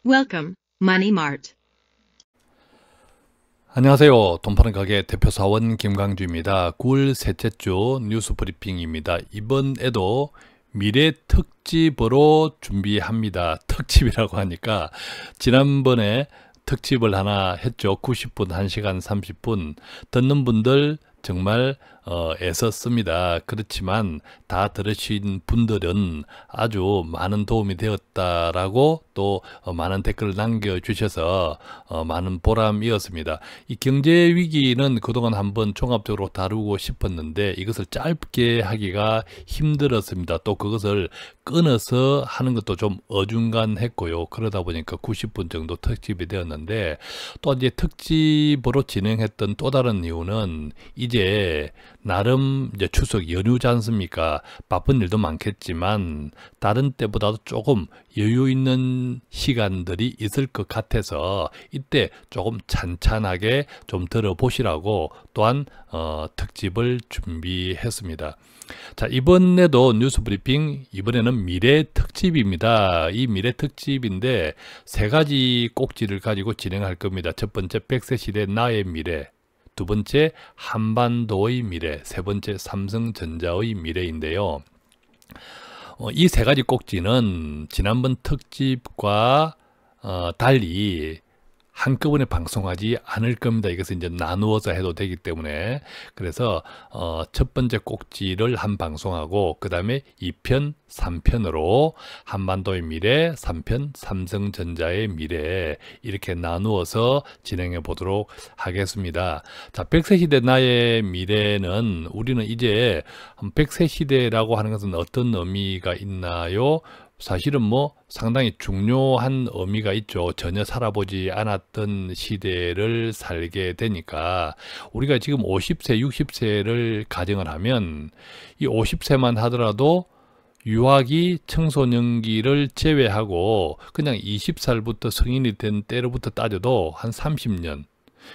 Welcome, Money Mart. 안녕하세요. 돈 파는 가게 대표 사원 김강주입니다. 9월 셋째 주 뉴스 브리핑입니다. 이번에도 미래 특집으로 준비합니다. 특집이라고 하니까 지난번에 특집을 하나 했죠. 90분, 1시간 30분. 듣는 분들 정말 애썼습니다. 그렇지만 다 들으신 분들은 아주 많은 도움이 되었다라고 또 많은 댓글을 남겨주셔서 많은 보람이었습니다. 이 경제 위기는 그동안 한번 종합적으로 다루고 싶었는데 이것을 짧게 하기가 힘들었습니다. 또 그것을 끊어서 하는 것도 좀 어중간했고요. 그러다 보니까 90분 정도 특집이 되었는데 또 이제 특집으로 진행했던 또 다른 이유는 이제 나름 이제 추석 연휴지 않습니까? 바쁜 일도 많겠지만 다른 때보다도 조금 여유 있는 시간들이 있을 것 같아서 이때 조금 찬찬하게 좀 들어보시라고 또한 특집을 준비했습니다. 자, 이번에도 뉴스 브리핑, 이번에는 미래 특집입니다. 이 미래 특집인데 세 가지 꼭지를 가지고 진행할 겁니다. 첫 번째, 100세 시대 나의 미래. 두 번째, 한반도의 미래. 세 번째, 삼성전자의 미래인데요. 이 세 가지 꼭지는 지난번 특집과 달리 한꺼번에 방송하지 않을 겁니다. 이것은 이제 나누어서 해도 되기 때문에. 그래서 첫 번째 꼭지를 한 방송하고 그 다음에 2편, 3편으로 한반도의 미래, 3편 삼성전자의 미래 이렇게 나누어서 진행해 보도록 하겠습니다. 자, 100세 시대 나의 미래는 우리는 이제 100세 시대라고 하는 것은 어떤 의미가 있나요? 사실은 뭐 상당히 중요한 의미가 있죠. 전혀 살아보지 않았던 시대를 살게 되니까 우리가 지금 50세, 60세를 가정을 하면 이 50세만 하더라도 유아기, 청소년기를 제외하고 그냥 20살부터 성인이 된 때로부터 따져도 한 30년.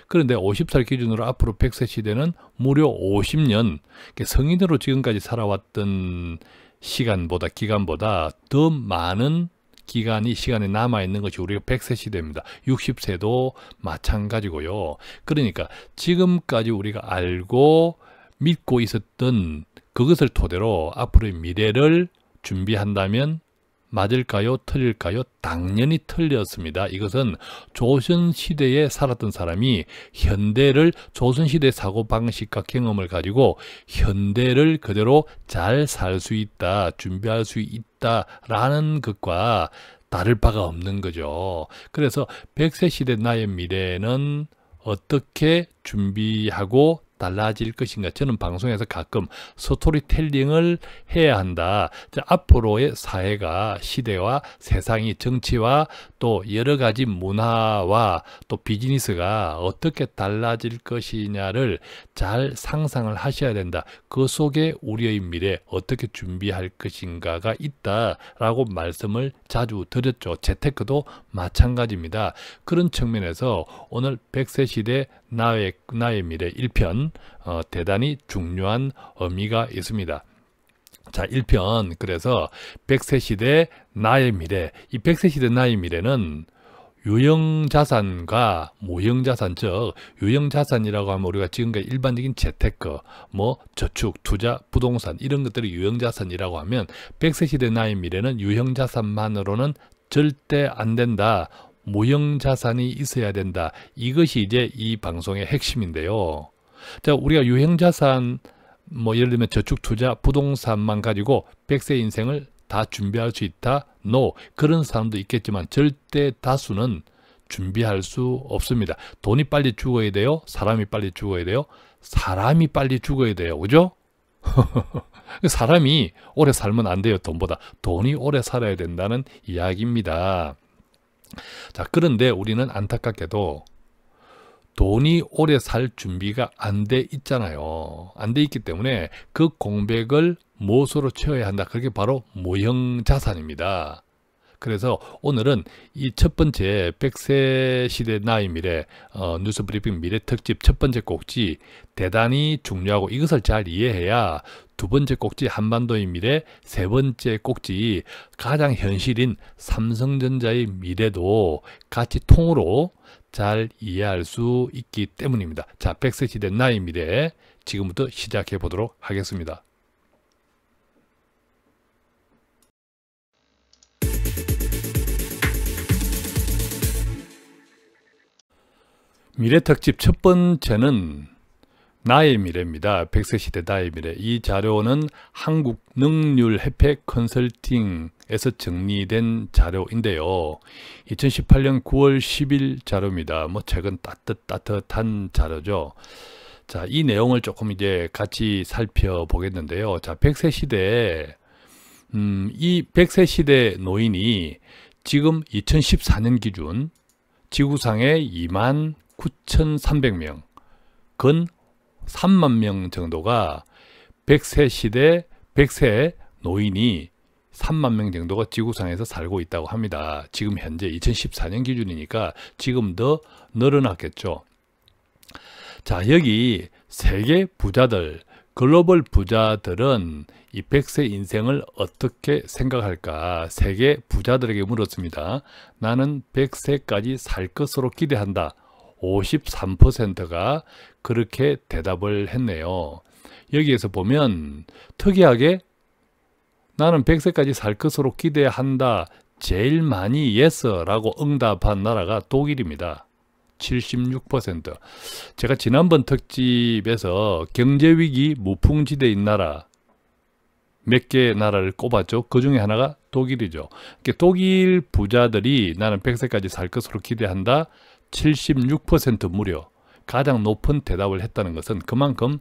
그런데 50살 기준으로 앞으로 100세 시대는 무려 50년. 성인으로 지금까지 살아왔던 기간보다 더 많은 시간이 남아있는 것이 우리가 100세 시대입니다. 60세도 마찬가지고요. 그러니까 지금까지 우리가 알고 믿고 있었던 그것을 토대로 앞으로의 미래를 준비한다면 맞을까요? 틀릴까요? 당연히 틀렸습니다. 이것은 조선시대에 살았던 사람이 현대를 조선시대 사고방식과 경험을 가지고 현대를 그대로 잘 살 수 있다, 준비할 수 있다라는 것과 다를 바가 없는 거죠. 그래서 100세 시대 나의 미래는 어떻게 준비하고 달라질 것인가. 저는 방송에서 가끔 스토리텔링을 해야 한다. 앞으로의 사회가, 시대와 세상이, 정치와 또 여러 가지 문화와 또 비즈니스가 어떻게 달라질 것이냐를 잘 상상을 하셔야 된다. 그 속에 우리의 미래 어떻게 준비할 것인가가 있다라고 말씀을 자주 드렸죠. 재테크도 마찬가지입니다. 그런 측면에서 오늘 100세 시대 나의 미래 1편 대단히 중요한 의미가 있습니다. 자, 1편 그래서 100세 시대 나의 미래. 이 100세 시대 나의 미래는 유형자산과 무형자산, 즉 유형자산이라고 하면 우리가 지금까지 일반적인 재테크, 뭐 저축, 투자, 부동산 이런 것들이 유형자산이라고 하면 100세 시대 나의 미래는 유형자산만으로는 절대 안 된다. 무형자산이 있어야 된다. 이것이 이제 이 방송의 핵심인데요. 자, 우리가 유형자산, 뭐 예를 들면 저축, 투자, 부동산만 가지고 100세 인생을 다 준비할 수 있다? No. 그런 사람도 있겠지만 절대 다수는 준비할 수 없습니다. 돈이 빨리 죽어야 돼요? 사람이 빨리 죽어야 돼요? 사람이 빨리 죽어야 돼요. 그죠? 사람이 오래 살면 안 돼요. 돈보다. 돈이 오래 살아야 된다는 이야기입니다. 자, 그런데 우리는 안타깝게도 돈이 오래 살 준비가 안 돼 있잖아요. 안 돼 있기 때문에 그 공백을 무엇으로 채워야 한다. 그게 바로 무형자산입니다. 그래서 오늘은 이 첫 번째 100세 시대 나의 미래 뉴스 브리핑 미래 특집 첫 번째 꼭지 대단히 중요하고 이것을 잘 이해해야 두 번째 꼭지 한반도의 미래, 세 번째 꼭지 가장 현실인 삼성전자의 미래도 같이 통으로 잘 이해할 수 있기 때문입니다. 자, 100세 시대 나의 미래 지금부터 시작해 보도록 하겠습니다. 미래 특집 첫 번째는 나의 미래입니다. 100세 시대 나의 미래. 이 자료는 한국능률협회 컨설팅에서 정리된 자료인데요. 2018년 9월 10일 자료입니다. 뭐 최근 따뜻한 자료죠. 자, 이 내용을 조금 이제 같이 살펴보겠는데요. 자, 100세 시대, 이 100세 시대 노인이 지금 2014년 기준 지구상에 29,300명, 건 3만 명 정도가 100세 시대 100세 노인이 3만 명 정도가 지구상에서 살고 있다고 합니다. 지금 현재 2014년 기준이니까 지금 더 늘어났겠죠. 자, 여기 세계 부자들, 글로벌 부자들은 이 100세 인생을 어떻게 생각할까? 세계 부자들에게 물었습니다. 나는 100세까지 살 것으로 기대한다. 53%가 그렇게 대답을 했네요. 여기에서 보면 특이하게 나는 100세까지 살 것으로 기대한다. 제일 많이 예스라고 응답한 나라가 독일입니다. 76%. 제가 지난번 특집에서 경제위기 무풍지대인 나라 몇 개 나라를 꼽았죠. 그 중에 하나가 독일이죠. 독일 부자들이 나는 100세까지 살 것으로 기대한다. 76% 무려 가장 높은 대답을 했다는 것은 그만큼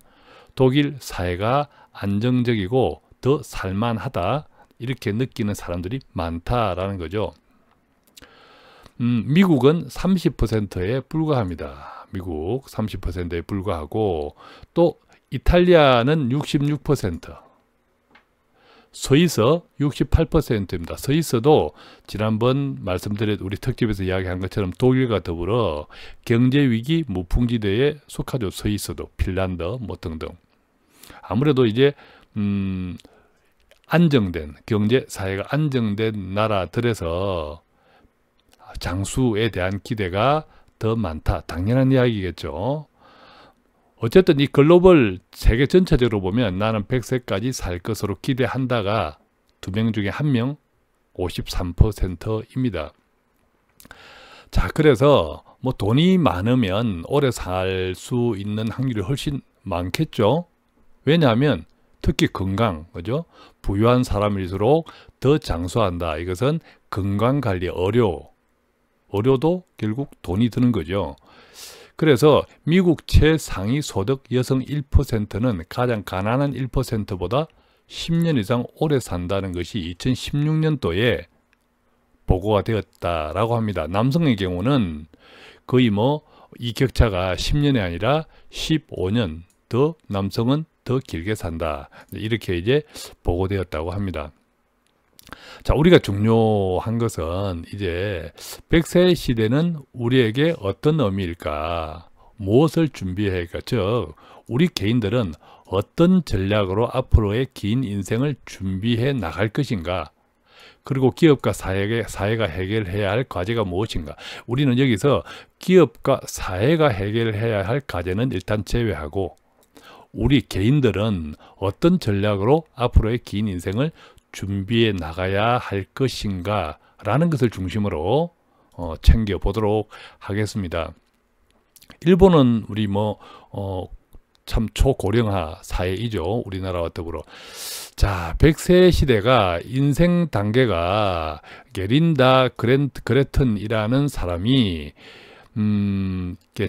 독일 사회가 안정적이고 더 살만하다 이렇게 느끼는 사람들이 많다라는 거죠. 미국은 30%에 불과합니다. 미국 30%에 불과하고 또 이탈리아는 66%, 스위스 68%입니다. 스위스도 지난번 말씀드린 우리 특집에서 이야기한 것처럼 독일과 더불어 경제위기 무풍지대에 속하죠. 스위스도, 핀란드 뭐 등등. 아무래도 이제 안정된 경제 사회가 안정된 나라들에서 장수에 대한 기대가 더 많다. 당연한 이야기겠죠. 어쨌든 이 글로벌 세계 전체적으로 보면 나는 100세까지 살 것으로 기대한다가 2명 중에 1명 53%입니다. 자, 그래서 뭐 돈이 많으면 오래 살 수 있는 확률이 훨씬 많겠죠. 왜냐하면 특히 건강, 그죠? 부유한 사람일수록 더 장수한다. 이것은 건강관리 의료도 결국 돈이 드는 거죠. 그래서 미국 최상위 소득 여성 1%는 가장 가난한 1%보다 10년 이상 오래 산다는 것이 2016년도에 보고가 되었다라고 합니다. 남성의 경우는 거의 뭐 이 격차가 10년이 아니라 15년 더 남성은 더 길게 산다. 이렇게 이제 보고되었다고 합니다. 자, 우리가 중요한 것은 이제 100세 시대는 우리에게 어떤 의미일까? 무엇을 준비해야 할까? 즉, 우리 개인들은 어떤 전략으로 앞으로의 긴 인생을 준비해 나갈 것인가? 그리고 기업과 사회가 해결해야 할 과제가 무엇인가? 우리는 여기서 기업과 사회가 해결해야 할 과제는 일단 제외하고 우리 개인들은 어떤 전략으로 앞으로의 긴 인생을 준비해 나가야 할 것인가 라는 것을 중심으로 챙겨보도록 하겠습니다. 일본은 우리 참 초고령화 사회이죠. 우리나라와 더불어. 자, 100세 시대가 인생 단계가 게린다 그레튼이라는 사람이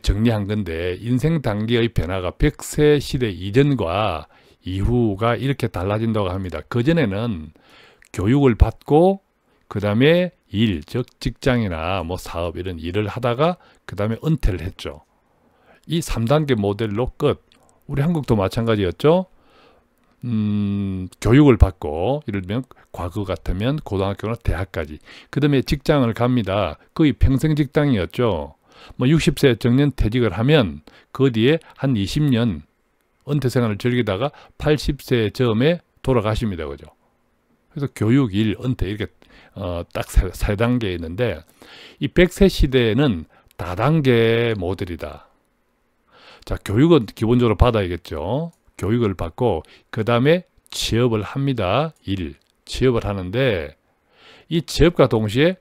정리한 건데 인생 단계의 변화가 100세 시대 이전과 이후가 이렇게 달라진다고 합니다. 그전에는 교육을 받고 그 다음에 일, 즉 직장이나 뭐 사업 이런 일을 하다가 그 다음에 은퇴를 했죠. 이 3단계 모델로 끝. 우리 한국도 마찬가지였죠. 교육을 받고, 예를 들면 과거 같으면 고등학교나 대학까지, 그 다음에 직장을 갑니다. 거의 평생 직장이었죠. 뭐 60세 정년 퇴직을 하면 그 뒤에 한 20년 은퇴 생활을 즐기다가 80세 즈음에 돌아가십니다. 그죠? 그래서 교육, 일, 은퇴 이렇게 딱 세 단계 있는데, 이 100세 시대에는 다단계 모델이다. 자, 교육은 기본적으로 받아야겠죠. 교육을 받고 그 다음에 취업을 합니다. 취업을 하는데, 이 취업과 동시에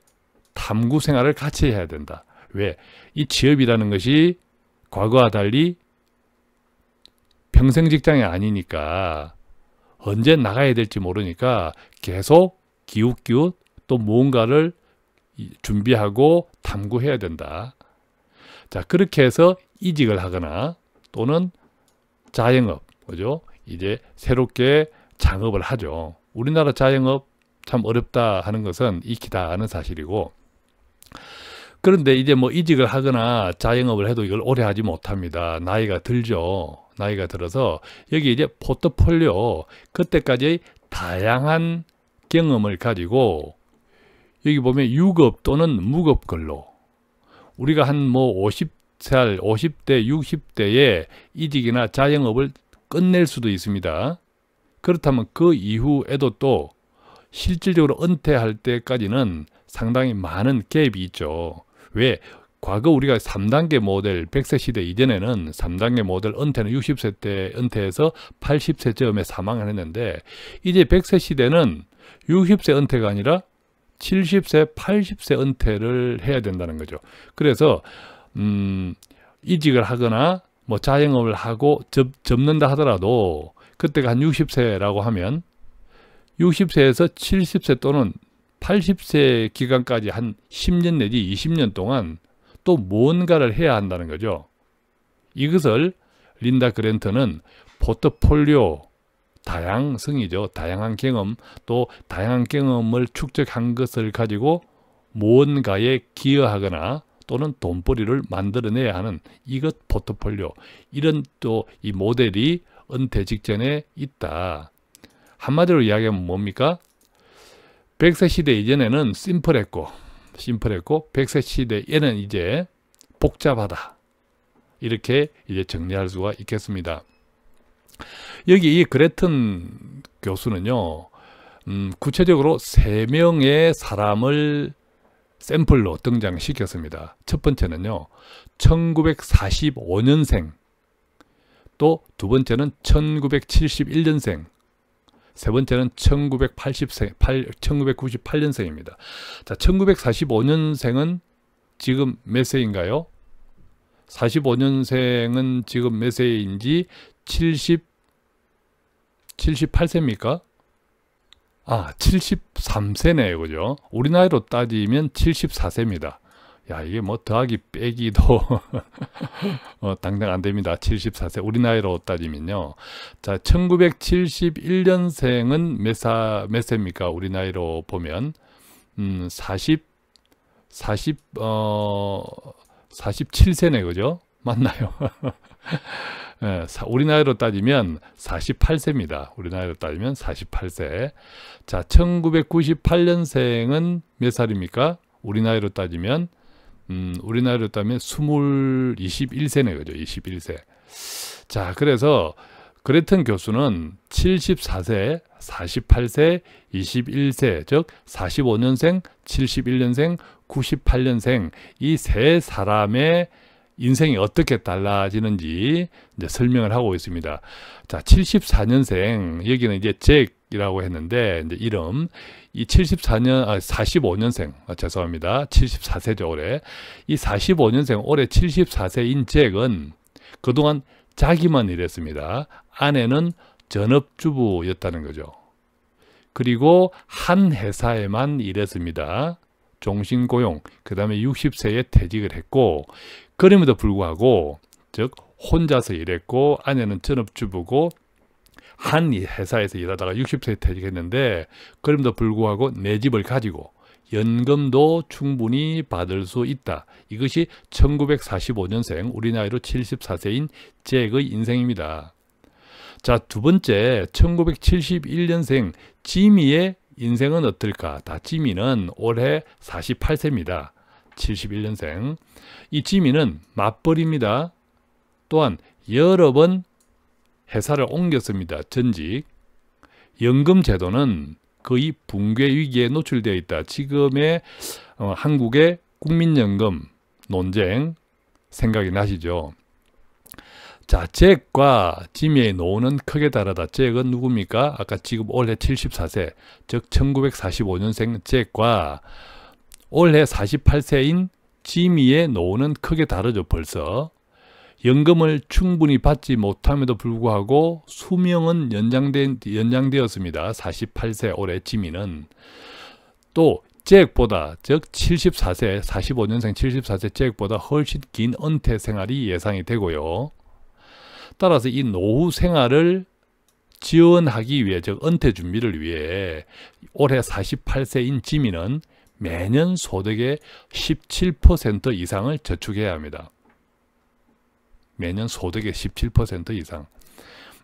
탐구 생활을 같이 해야 된다. 왜? 이 취업이라는 것이 과거와 달리 평생 직장이 아니니까 언제 나가야 될지 모르니까 계속 기웃기웃 또 무언가를 준비하고 탐구해야 된다. 자, 그렇게 해서 이직을 하거나 또는 자영업, 그죠? 이제 새롭게 창업을 하죠. 우리나라 자영업 참 어렵다 하는 것은 익히 다 아는 사실이고, 그런데 이제 뭐 이직을 하거나 자영업을 해도 이걸 오래 하지 못합니다. 나이가 들죠. 나이가 들어서 여기 이제 포트폴리오, 그때까지 다양한 경험을 가지고, 여기 보면 유급 또는 무급 근로, 우리가 한 뭐 50살, 50대, 60대에 이직이나 자영업을 끝낼 수도 있습니다. 그렇다면 그 이후에도 또 실질적으로 은퇴할 때까지는 상당히 많은 갭이 있죠. 왜? 과거 우리가 3단계 모델, 100세 시대 이전에는 3단계 모델 은퇴는 60세 때 은퇴해서 80세 즈음에 사망을 했는데, 이제 100세 시대는 60세 은퇴가 아니라 70세, 80세 은퇴를 해야 된다는 거죠. 그래서 이직을 하거나 뭐 자영업을 하고 접는다 하더라도 그때가 한 60세라고 하면 60세에서 70세 또는 80세 기간까지 한 10년 내지 20년 동안 또 무언가를 해야 한다는 거죠. 이것을 린다 그랜트는 포트폴리오 다양성이죠. 다양한 경험, 또 다양한 경험을 축적한 것을 가지고 무언가에 기여하거나 또는 돈벌이를 만들어내야 하는 이것 포트폴리오, 이런 또 이 모델이 은퇴 직전에 있다. 한마디로 이야기하면 뭡니까? 100세 시대 이전에는 심플했고 100세 시대에는 이제 복잡하다. 이렇게 이제 정리할 수가 있겠습니다. 여기 이 그레튼 교수는요, 구체적으로 3명의 사람을 샘플로 등장시켰습니다. 첫 번째는요, 1945년생, 또 두 번째는 1971년생, 세 번째는 1998년생입니다. 자, 1945년생은 지금 몇 세인가요? 45년생은 지금 몇 세인지 78세입니까? 아, 73세네요. 그죠? 우리 나이로 따지면 74세입니다. 야, 이게 뭐 더하기 빼기도 당장 안 됩니다. 74세. 우리 나이로 따지면요. 자, 1971년생은 몇 세입니까? 우리 나이로 보면 47세네. 그죠? 맞나요? 우리 나이로 따지면 48세입니다. 우리 나이로 따지면 48세. 자, 1998년생은 몇 살입니까? 우리 나이로 따지면 21세네. 그죠? 21세. 자, 그래서 그레튼 교수는 74세, 48세, 21세, 즉 45년생, 71년생, 98년생 이 세 사람의 인생이 어떻게 달라지는지 이제 설명을 하고 있습니다. 자, 74년생, 여기는 이제 잭이라고 했는데, 이제 이름, 이 45년생, 죄송합니다. 74세죠, 올해. 이 45년생, 올해 74세인 잭은 그동안 자기만 일했습니다. 아내는 전업주부였다는 거죠. 그리고 한 회사에만 일했습니다. 종신고용, 그 다음에 60세에 퇴직을 했고, 그럼에도 불구하고, 즉 혼자서 일했고 아내는 전업주부고 한 회사에서 일하다가 60세에 퇴직했는데, 그럼에도 불구하고 내 집을 가지고 연금도 충분히 받을 수 있다. 이것이 1945년생 우리 나이로 74세인 잭의 인생입니다. 자, 두 번째 1971년생 지미의 인생은 어떨까? 지미는 올해 48세입니다. 71년생. 이 지미는 맞벌이입니다. 또한 여러 번 회사를 옮겼습니다. 전직. 연금 제도는 거의 붕괴 위기에 노출되어 있다. 지금의 한국의 국민연금 논쟁 생각이 나시죠? 자, 잭과 지미의 노후는 크게 다르다. 잭은 누굽니까? 아까 지금 올해 74세, 즉 1945년생 잭과 올해 48세인 지미의 노후는 크게 다르죠. 벌써 연금을 충분히 받지 못함에도 불구하고 수명은 연장되었습니다. 48세 올해 지미는. 또 잭보다, 즉 74세, 45년생 74세 잭보다 훨씬 긴 은퇴 생활이 예상이 되고요. 따라서 이 노후 생활을 지원하기 위해, 즉 은퇴 준비를 위해 올해 48세인 지미는 매년 소득의 17% 이상을 저축해야 합니다. 매년 소득의 17% 이상.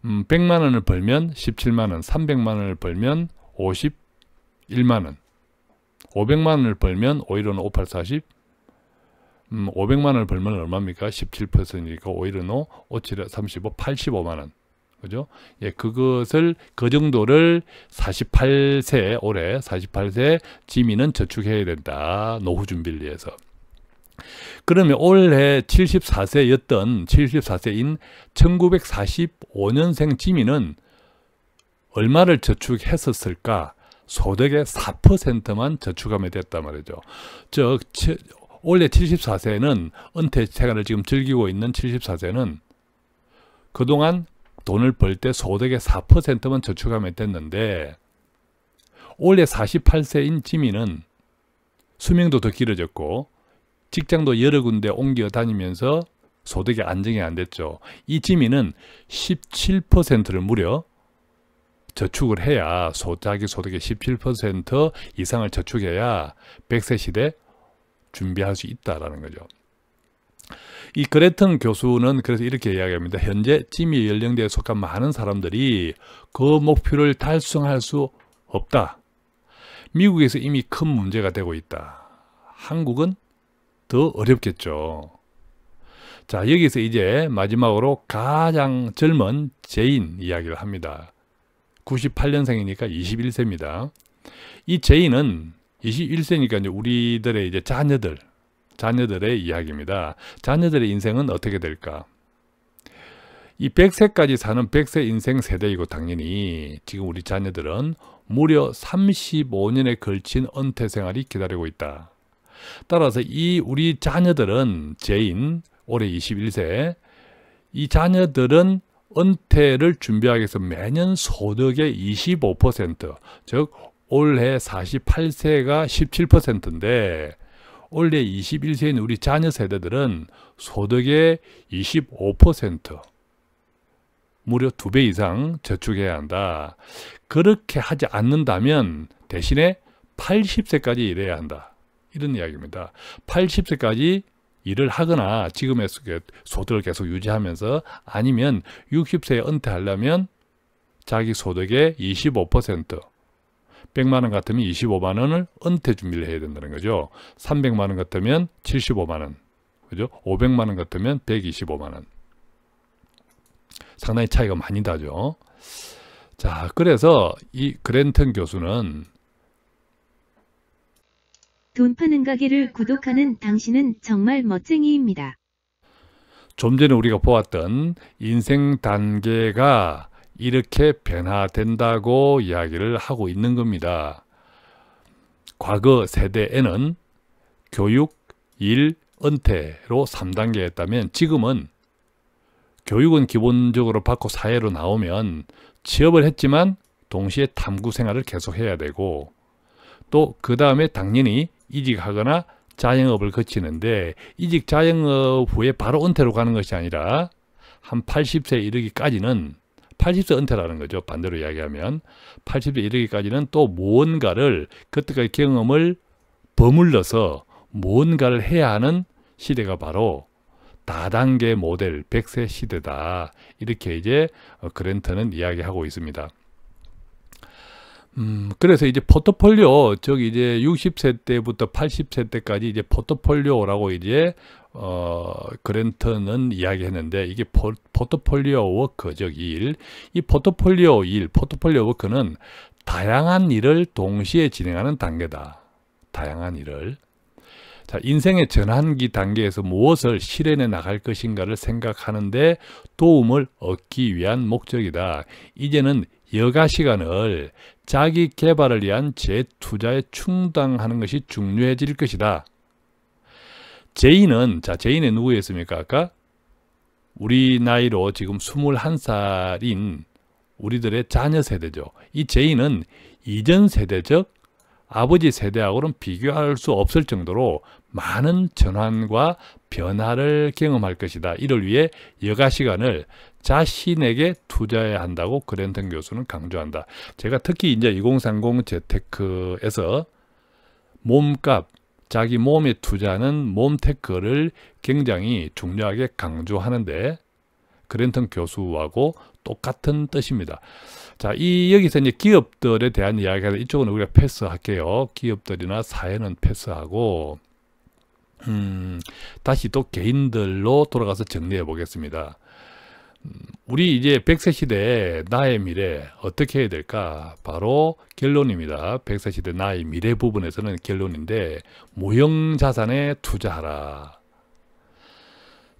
100만 원을 벌면 17만 원, 300만 원을 벌면 51만 원, 500만 원을 벌면 515는 5840, 500만 원을 벌면 얼마입니까? 17%니까 515, 57, 35, 85만 원. 그죠? 예, 그것을, 그 정도를 48세, 올해 48세 지미는 저축해야 된다. 노후 준비를 위해서. 그러면 올해 74세였던 74세인 1945년생 지미는 얼마를 저축했었을까? 소득의 4%만 저축하면 됐단 말이죠. 즉 올해 74세는 은퇴 생활을 지금 즐기고 있는 74세는 그동안 돈을 벌 때 소득의 4%만 저축하면 됐는데 올해 48세인 지미는 수명도 더 길어졌고 직장도 여러 군데 옮겨 다니면서 소득이 안정이 안 됐죠. 이 지미는 17%를 무려 저축을 해야, 자기 소득의 17% 이상을 저축해야 100세 시대 준비할 수 있다라는 거죠. 이 그레튼 교수는 그래서 이렇게 이야기합니다. 현재 지미 연령대에 속한 많은 사람들이 그 목표를 달성할 수 없다. 미국에서 이미 큰 문제가 되고 있다. 한국은 더 어렵겠죠. 자, 여기서 이제 마지막으로 가장 젊은 제인 이야기를 합니다. 98년생이니까 21세입니다. 이 제인은 21세니까 이제 우리들의 이제 자녀들의 이야기입니다. 자녀들의 인생은 어떻게 될까? 이 100세까지 사는 100세 인생 세대이고 당연히 지금 우리 자녀들은 무려 35년에 걸친 은퇴 생활이 기다리고 있다. 따라서 이 우리 자녀들은 제인 올해 21세 이 자녀들은 은퇴를 준비하기 위해서 매년 소득의 25% 즉 올해 48세가 17%인데 올해 21세인 우리 자녀 세대들은 소득의 25% 무려 2배 이상 저축해야 한다. 그렇게 하지 않는다면 대신에 80세까지 일해야 한다. 이런 이야기입니다. 80세까지 일을 하거나 지금의 소득을 계속 유지하면서 아니면 60세에 은퇴하려면 자기 소득의 25% 100만 원 같으면 25만 원을 은퇴 준비를 해야 된다는 거죠. 300만 원 같으면 75만 원. 그죠? 500만 원 같으면 125만 원. 상당히 차이가 많이 나죠. 자, 그래서 이 그랜턴 교수는 돈 파는 가게를 구독하는 당신은 정말 멋쟁이입니다. 좀 전에 우리가 보았던 인생 단계가 이렇게 변화된다고 이야기를 하고 있는 겁니다. 과거 세대에는 교육, 일, 은퇴로 3단계였다면 지금은 교육은 기본적으로 받고 사회로 나오면 취업을 했지만 동시에 탐구 생활을 계속해야 되고 또 그 다음에 당연히 이직하거나 자영업을 거치는데 이직 자영업 후에 바로 은퇴로 가는 것이 아니라 한 80세 이르기까지는 80세 은퇴라는 거죠. 반대로 이야기하면 80세 이르기까지는 또 무언가를 그때까지 경험을 버물러서 무언가를 해야 하는 시대가 바로 다단계 모델 100세 시대다. 이렇게 이제 그랜턴은 이야기하고 있습니다. 그래서 이제 포트폴리오, 즉 이제 60세 때부터 80세 때까지 이제 포트폴리오라고 이제 그랜턴은 이야기했는데, 이게 포트폴리오 워크, 즉 일, 이 포트폴리오 워크는 다양한 일을 동시에 진행하는 단계다. 다양한 일을. 자, 인생의 전환기 단계에서 무엇을 실현해 나갈 것인가를 생각하는데 도움을 얻기 위한 목적이다. 이제는 여가 시간을 자기 개발을 위한 재투자에 충당하는 것이 중요해질 것이다. 제이는 누구였습니까? 아까 우리 나이로 지금 21살인 우리들의 자녀 세대죠. 이 제이는 이전 세대적 아버지 세대하고는 비교할 수 없을 정도로 많은 전환과 변화를 경험할 것이다. 이를 위해 여가 시간을 자신에게 투자해야 한다고 그랜턴 교수는 강조한다. 제가 특히 이제 2030 재테크에서 몸값, 자기 몸에 투자하는 몸테크를 굉장히 중요하게 강조하는데, 그랜턴 교수하고 똑같은 뜻입니다. 자, 여기서 이제 기업들에 대한 이야기가, 이쪽은 우리가 패스할게요. 기업들이나 사회는 패스하고, 다시 또 개인들로 돌아가서 정리해 보겠습니다. 우리 이제 100세 시대에 나의 미래 어떻게 해야 될까? 바로 결론입니다. 100세 시대 나의 미래 부분에서는 결론인데, 무형자산에 투자하라.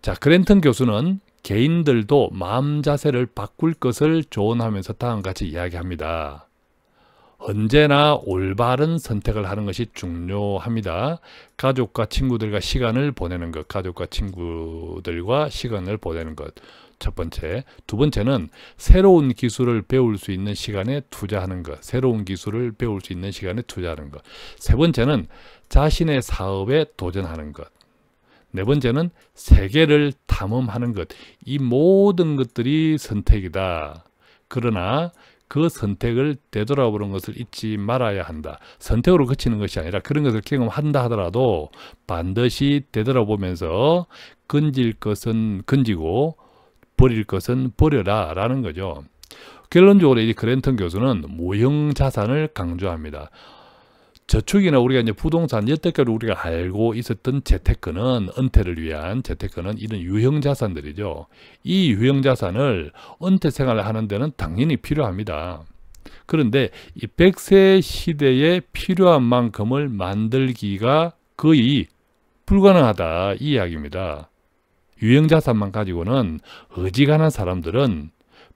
자, 그랜턴 교수는 개인들도 마음 자세를 바꿀 것을 조언하면서 다음과 같이 이야기합니다. 언제나 올바른 선택을 하는 것이 중요합니다. 가족과 친구들과 시간을 보내는 것, 첫 번째. 두 번째는 새로운 기술을 배울 수 있는 시간에 투자하는 것, 세 번째는 자신의 사업에 도전하는 것. 네 번째는 세계를 탐험하는 것. 이 모든 것들이 선택이다. 그러나 그 선택을 되돌아보는 것을 잊지 말아야 한다. 선택으로 그치는 것이 아니라 그런 것을 경험한다 하더라도 반드시 되돌아보면서 건질 것은 건지고 버릴 것은 버려라 라는 거죠. 결론적으로 이 그랜턴 교수는 무형자산을 강조합니다. 저축이나 우리가 이제 부동산, 여태까지 우리가 알고 있었던 재테크는, 은퇴를 위한 재테크는 이런 유형자산들이죠. 이 유형자산을 은퇴 생활을 하는 데는 당연히 필요합니다. 그런데 이 100세 시대에 필요한 만큼을 만들기가 거의 불가능하다, 이 이야기입니다. 유형자산만 가지고는 어지간한 사람들은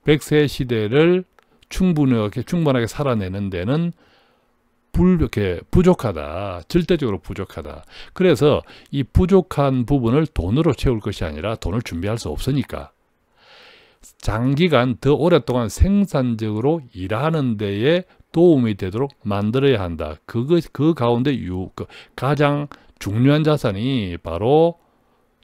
100세 시대를 충분하게 살아내는 데는 부족하다. 절대적으로 부족하다. 그래서 이 부족한 부분을 돈으로 채울 것이 아니라 돈을 준비할 수 없으니까 장기간 더 오랫동안 생산적으로 일하는 데에 도움이 되도록 만들어야 한다. 그 가운데 가장 중요한 자산이 바로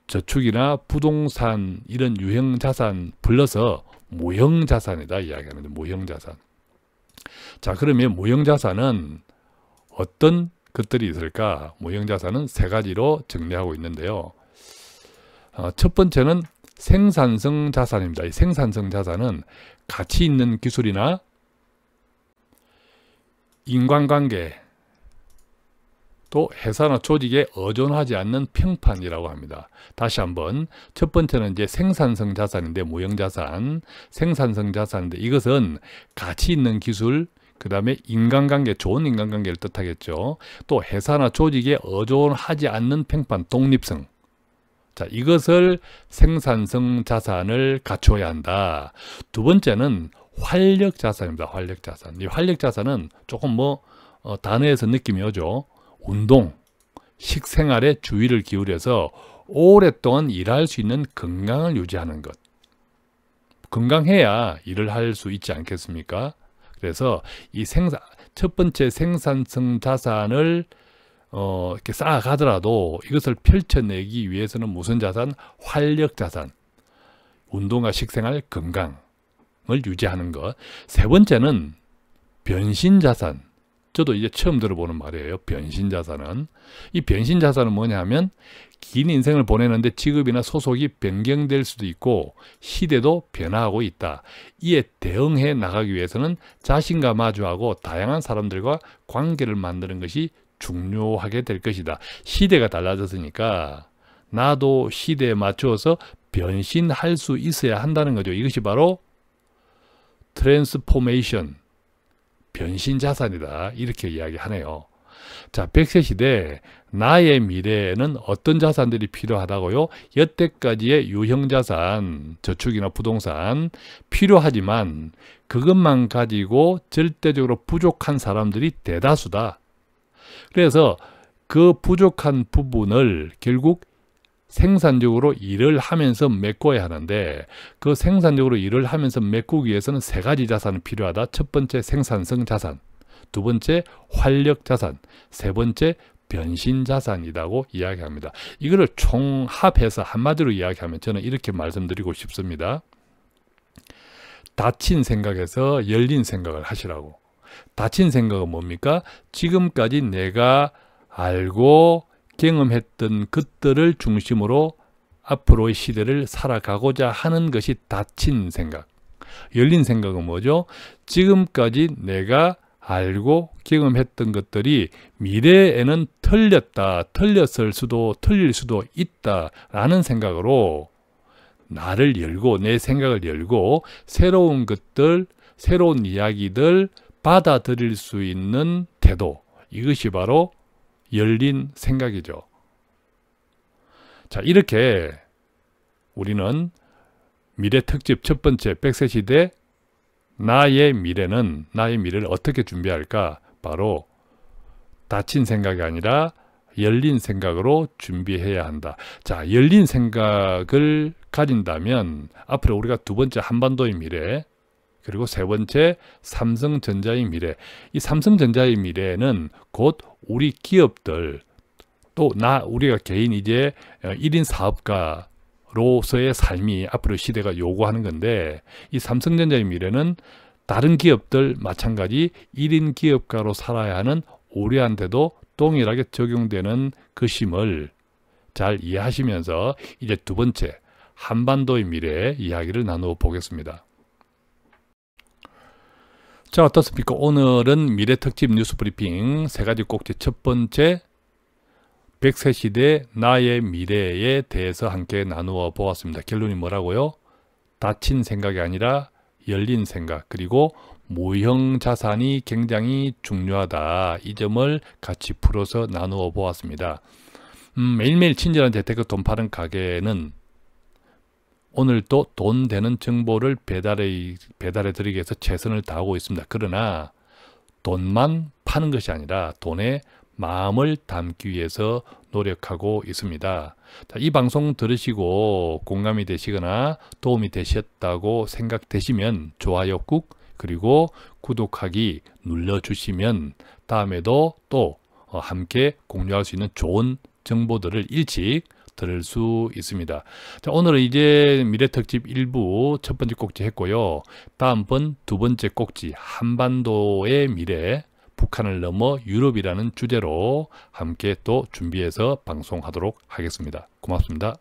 저축이나 부동산, 이런 유형자산 불러서 무형자산이다 이야기하는데, 무형자산. 자, 그러면 무형자산은 어떤 것들이 있을까? 무형자산은 세 가지로 정리하고 있는데요. 첫 번째는 생산성 자산입니다. 이 생산성 자산은 가치 있는 기술이나 인간관계, 또 회사나 조직에 의존하지 않는 평판이라고 합니다. 다시 한번, 첫 번째는 이제 생산성 자산인데, 무형자산, 생산성 자산인데, 이것은 가치 있는 기술, 그 다음에 인간관계, 좋은 인간관계를 뜻하겠죠. 또 회사나 조직에 의존하지 않는 평판, 독립성. 자, 이것을 생산성 자산을 갖춰야 한다. 두 번째는 활력자산입니다. 활력자산. 이 활력자산은 조금 단어에서 느낌이 오죠. 운동, 식생활에 주의를 기울여서 오랫동안 일할 수 있는 건강을 유지하는 것. 건강해야 일을 할 수 있지 않겠습니까? 그래서 이 첫 번째 생산성 자산을 이렇게 쌓아가더라도 이것을 펼쳐내기 위해서는 무슨 자산? 활력자산. 운동과 식생활, 건강을 유지하는 것. 세 번째는 변신자산. 저도 이제 처음 들어보는 말이에요. 변신자산은. 이 변신자산은 뭐냐 하면 긴 인생을 보내는데 직업이나 소속이 변경될 수도 있고 시대도 변화하고 있다. 이에 대응해 나가기 위해서는 자신과 마주하고 다양한 사람들과 관계를 만드는 것이 중요하게 될 것이다. 시대가 달라졌으니까 나도 시대에 맞추어서 변신할 수 있어야 한다는 거죠. 이것이 바로 트랜스포메이션, 변신자산이다. 이렇게 이야기하네요. 자, 100세 시대 나의 미래에는 어떤 자산들이 필요하다고요? 여태까지의 유형자산, 저축이나 부동산 필요하지만 그것만 가지고 절대적으로 부족한 사람들이 대다수다. 그래서 그 부족한 부분을 결국 생산적으로 일을 하면서 메꿔야 하는데 그 생산적으로 일을 하면서 메꾸기 위해서는 세 가지 자산이 필요하다. 첫 번째 생산성 자산, 두 번째 활력 자산, 세 번째 변신 자산이라고 이야기합니다. 이거를 총합해서 한마디로 이야기하면 저는 이렇게 말씀드리고 싶습니다. 닫힌 생각에서 열린 생각을 하시라고. 닫힌 생각은 뭡니까? 지금까지 내가 알고 경험했던 것들을 중심으로 앞으로의 시대를 살아가고자 하는 것이 닫힌 생각. 열린 생각은 뭐죠? 지금까지 내가 알고 경험했던 것들이 미래에는 틀렸을 수도 틀릴 수도 있다라는 생각으로 나를 열고 내 생각을 열고 새로운 것들, 새로운 이야기들 받아들일 수 있는 태도. 이것이 바로 열린 생각이죠. 자, 이렇게 우리는 미래 특집 첫 번째 100세 시대 나의 미래를 어떻게 준비할까? 바로 닫힌 생각이 아니라 열린 생각으로 준비해야 한다. 자, 열린 생각을 가진다면 앞으로 우리가 두 번째 한반도의 미래, 그리고 세 번째 삼성전자의 미래. 이 삼성전자의 미래는 곧 우리 기업들 또 우리가 개인 이제 1인 사업가로서의 삶이 앞으로 시대가 요구하는 건데 이 삼성전자의 미래는 다른 기업들 마찬가지 1인 기업가로 살아야 하는 우리한테도 동일하게 적용되는 것임을 잘 이해하시면서 이제 두 번째 한반도의 미래 이야기를 나누어 보겠습니다. 자, 어떻습니까? 오늘은 미래특집 뉴스 브리핑 세 가지 꼭지 첫 번째 100세 시대 나의 미래에 대해서 함께 나누어 보았습니다. 결론이 뭐라고요? 닫힌 생각이 아니라 열린 생각, 그리고 무형 자산이 굉장히 중요하다. 이 점을 같이 풀어서 나누어 보았습니다. 매일매일 친절한 재테크 돈 파는 가게는 오늘도 돈 되는 정보를 배달해 드리기 위해서 최선을 다하고 있습니다. 그러나 돈만 파는 것이 아니라 돈에 마음을 담기 위해서 노력하고 있습니다. 자, 이 방송 들으시고 공감이 되시거나 도움이 되셨다고 생각되시면 좋아요 꾹, 그리고 구독하기 눌러주시면 다음에도 또 함께 공유할 수 있는 좋은 정보들을 일찍 들을 수 있습니다. 자, 오늘은 이제 미래특집 1부 첫 번째 꼭지 했고요. 다음번 두 번째 꼭지 한반도의 미래, 북한을 넘어 유럽이라는 주제로 함께 또 준비해서 방송하도록 하겠습니다. 고맙습니다.